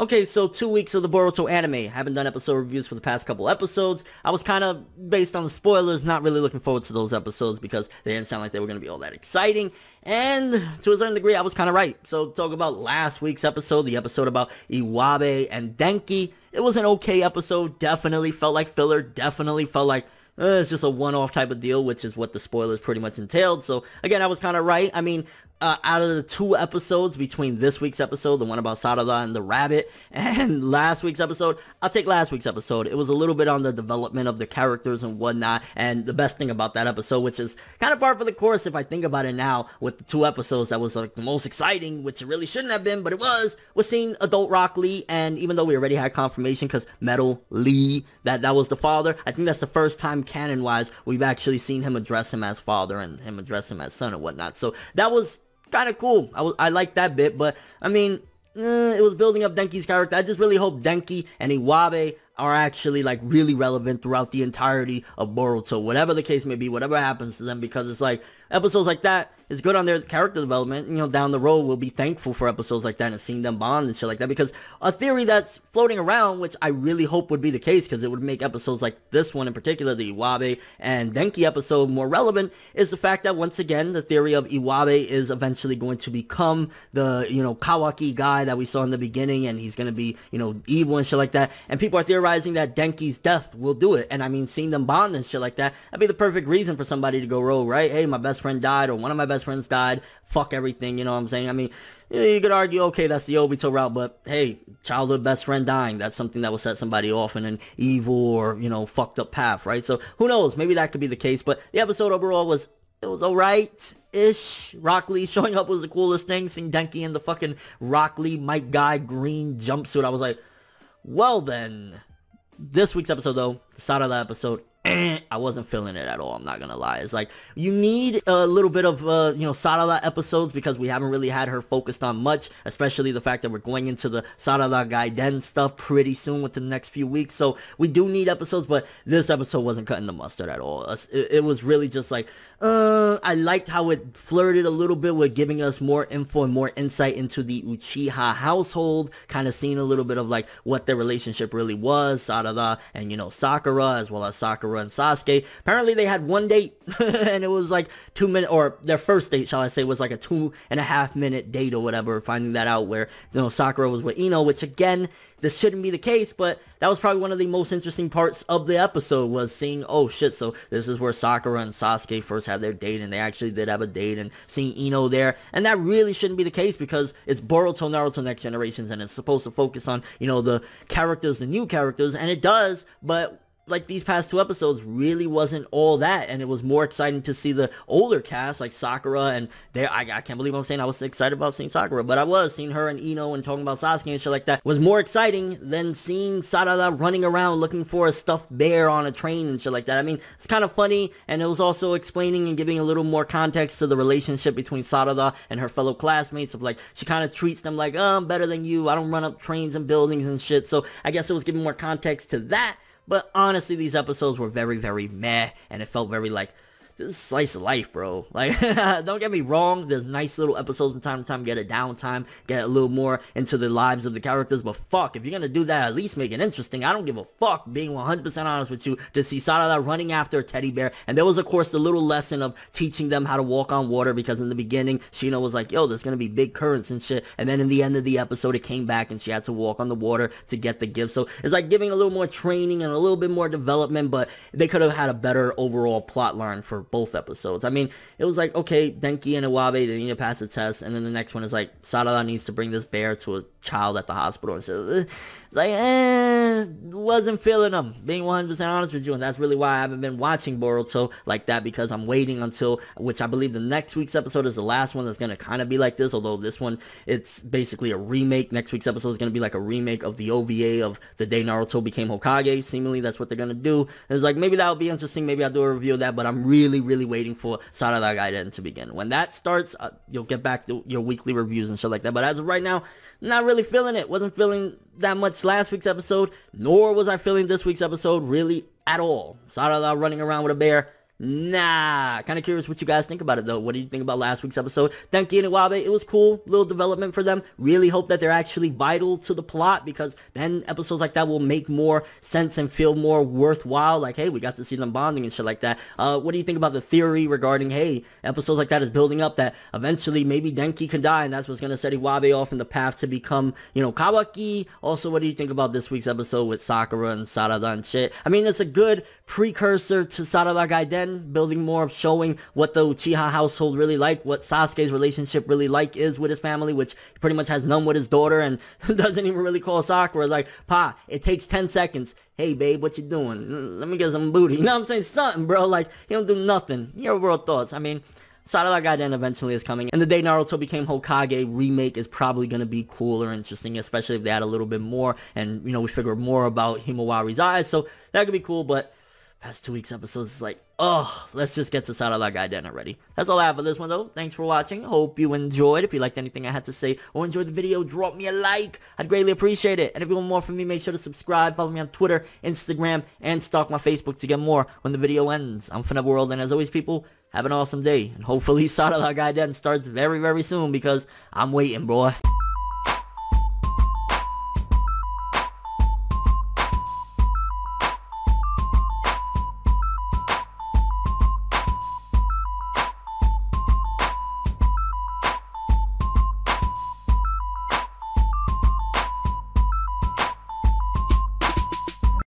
Okay, so 2 weeks of the Boruto anime. Haven't done episode reviews for the past couple episodes. I was kind of, based on the spoilers, not really looking forward to those episodes because they didn't sound like they were going to be all that exciting. And to a certain degree, I was kind of right. So talk about last week's episode, the episode about Iwabe and Denki. It was an okay episode. Definitely felt like filler. Definitely felt like it's just a one-off type of deal, which is what the spoilers pretty much entailed. So again, I was kind of right. I mean, out of the 2 episodes between this week's episode, the one about Sarada and the rabbit, and last week's episode, I'll take last week's episode. It was a little bit on the development of the characters and whatnot, and the best thing about that episode, which is kind of par for the course if I think about it now, with the 2 episodes that was like the most exciting, which it really shouldn't have been, but it was seeing adult Rock Lee. And even though we already had confirmation, because Metal Lee, that was the father, I think that's the first time canon-wise we've actually seen him address him as father and him address him as son and whatnot. So that was kind of cool. I liked that bit, but I mean, it was building up Denki's character. I just really hope Denki and Iwabe are actually like really relevant throughout the entirety of Boruto, whatever the case may be, whatever happens to them, because it's like episodes like that is good on their character development. You know, down the road we'll be thankful for episodes like that and seeing them bond and shit like that, because a theory that's floating around, which I really hope would be the case because it would make episodes like this one in particular, the Iwabe and Denki episode, more relevant, is the fact that once again the theory of Iwabe is eventually going to become the, you know, Kawaki guy that we saw in the beginning, and he's going to be, you know, evil and shit like that, and people are theorizing that Denki's death will do it. And I mean, seeing them bond and shit like that, that'd be the perfect reason for somebody to go rogue, right? Hey, my best friend died, or one of my best friends died, fuck everything, you know what I'm saying? I mean, you could argue, okay, that's the Obito route, but hey, childhood best friend dying, that's something that will set somebody off in an evil or, you know, fucked up path, right? So who knows, maybe that could be the case. But the episode overall was alright-ish. Rock Lee showing up was the coolest thing. Seeing Denki in the fucking Rock Lee Mike Guy green jumpsuit, I was like, well then. This week's episode though, the Sarada episode, I wasn't feeling it at all, I'm not gonna lie. It's like, you need a little bit of, you know, Sarada episodes, because we haven't really had her focused on much, especially the fact that we're going into the Sarada Gaiden stuff pretty soon within the next few weeks, so we do need episodes, but this episode wasn't cutting the mustard at all. It was really just like, I liked how it flirted a little bit with giving us more info and more insight into the Uchiha household, kind of seeing a little bit of like what their relationship really was, Sarada and, you know, Sakura, as well as Sakura and Sasuke. Apparently they had one date and it was like 2 minutes, or their first date, shall I say, was like a 2.5 minute date or whatever, finding that out, where, you know, Sakura was with Ino, which again, this shouldn't be the case, but that was probably one of the most interesting parts of the episode, was seeing, oh shit, so this is where Sakura and Sasuke first had their date, and they actually did have a date, and seeing Ino there. And that really shouldn't be the case, because it's Boruto Naruto Next Generations, and it's supposed to focus on, you know, the characters, the new characters, and it does, but like these past 2 episodes really wasn't all that, and it was more exciting to see the older cast like Sakura, and I can't believe I'm saying I was excited about seeing Sakura, but I was seeing her and Ino and talking about Sasuke and shit like that was more exciting than seeing Sarada running around looking for a stuffed bear on a train and shit like that. I mean, it's kind of funny, and it was also explaining and giving a little more context to the relationship between Sarada and her fellow classmates, of like, she kind of treats them like, oh, I'm better than you, I don't run up trains and buildings and shit. So I guess it was giving more context to that. But honestly, these episodes were very, very meh, and it felt very like, this is slice of life, bro. Like, don't get me wrong, there's nice little episodes from time to time, get a downtime, get a little more into the lives of the characters, but fuck, if you're gonna do that, at least make it interesting. I don't give a fuck, being 100% honest with you, to see Sarada running after a teddy bear. And there was, of course, the little lesson of teaching them how to walk on water, because in the beginning, Shino was like, yo, there's gonna be big currents and shit, and then in the end of the episode, it came back, and she had to walk on the water to get the gift. So it's like giving a little more training and a little bit more development, but they could have had a better overall plot line for both episodes. I mean, it was like, okay, Denki and Iwabe, they need to pass the test, and then the next one is like, Sarada needs to bring this bear to a child at the hospital and shit. It's like, wasn't feeling them, being 100% honest with you, and that's really why I haven't been watching Boruto like that, because I'm waiting until, which I believe the next week's episode is the last one that's going to kind of be like this, although this one, it's basically a remake. Next week's episode is going to be like a remake of the OVA of the day Naruto became Hokage. Seemingly, that's what they're going to do. And it's like, maybe that'll be interesting, maybe I'll do a review of that, but I'm really, really waiting for Sarada Gaiden to begin. When that starts, you'll get back to your weekly reviews and shit like that, but as of right now, not really feeling it. Wasn't feeling that much last week's episode, nor was I feeling this week's episode really at all. Sarada running around with a bear, Nah. Kind of curious what you guys think about it, though. What do you think about last week's episode? Denki and Iwabe, it was cool. Little development for them. Really hope that they're actually vital to the plot, because then episodes like that will make more sense and feel more worthwhile. Like, hey, we got to see them bonding and shit like that. What do you think about the theory regarding, hey, episodes like that is building up that eventually maybe Denki can die, and that's what's going to set Iwabe off in the path to become, you know, Kawaki? Also, what do you think about this week's episode with Sakura and Sarada and shit? I mean, it's a good precursor to Sarada Gaiden, building more of showing what the Uchiha household really like, what Sasuke's relationship really like is with his family, which he pretty much has none with his daughter, and doesn't even really call Sakura. Like, Pa, it takes 10 seconds. Hey, babe, what you doing? Let me get some booty. You know what I'm saying? Something, bro. Like, he don't do nothing. Your world thoughts. I mean, Sarada Gaiden eventually is coming, and the day Naruto became Hokage remake is probably going to be cool or interesting, especially if they add a little bit more, and, you know, we figure more about Himawari's eyes, so that could be cool. But past 2 weeks episodes is like, oh, let's just get to Sarada Gaiden already. That's all I have for this one, though. Thanks for watching. Hope you enjoyed. If you liked anything I had to say or enjoyed the video, drop me a like. I'd greatly appreciate it. And if you want more from me, make sure to subscribe, follow me on Twitter, Instagram, and stalk my Facebook to get more when the video ends. I'm ForneverWorld, and as always, people, have an awesome day. And hopefully Sarada Gaiden starts very, very soon, because I'm waiting, boy.